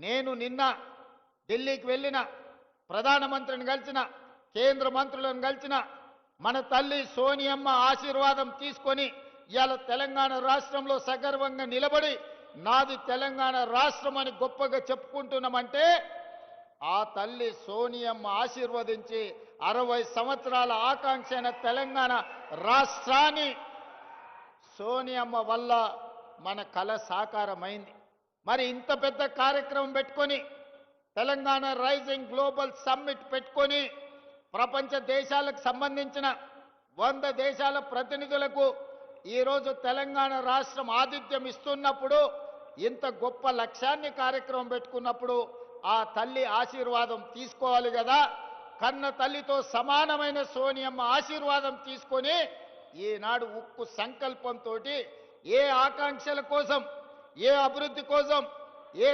నేను నిన్న ఢిల్లీకి వెళ్ళిన, ప్రధానమంత్రిని కలిసిన, కేంద్ర మంత్రులను కలిసిన, మన తల్లి సోనియమ్మ ఆశీర్వాదం తీసుకొని ఇవాళ తెలంగాణ రాష్ట్రంలో సగర్వంగా నిలబడి నాది తెలంగాణ రాష్ట్రం అని గొప్పగా చెప్పుకుంటున్నామంటే ఆ తల్లి సోనియమ్మ ఆశీర్వదించి 60 సంవత్సరాల ఆకాంక్ష అయిన తెలంగాణ రాష్ట్రాన్ని సోనియమ్మ వల్ల మన కల సాకారమైంది. మరి ఇంత పెద్ద కార్యక్రమం పెట్టుకొని తెలంగాణ రైజింగ్ గ్లోబల్ సమ్మిట్ పెట్టుకొని ప్రపంచ దేశాలకు సంబంధించిన 100 దేశాల ప్రతినిధులకు ఈరోజు తెలంగాణ రాష్ట్రం ఆతిథ్యం ఇస్తున్నప్పుడు, ఇంత గొప్ప లక్ష్యాన్ని కార్యక్రమం పెట్టుకున్నప్పుడు ఆ తల్లి ఆశీర్వాదం తీసుకోవాలి కదా. కన్న తల్లితో సమానమైన సోనియమ్మ ఆశీర్వాదం తీసుకొని ఈనాడు ఉక్కు సంకల్పంతో ఏ ఆకాంక్షల కోసం, ఏ అభివృద్ధి కోసం, ఏ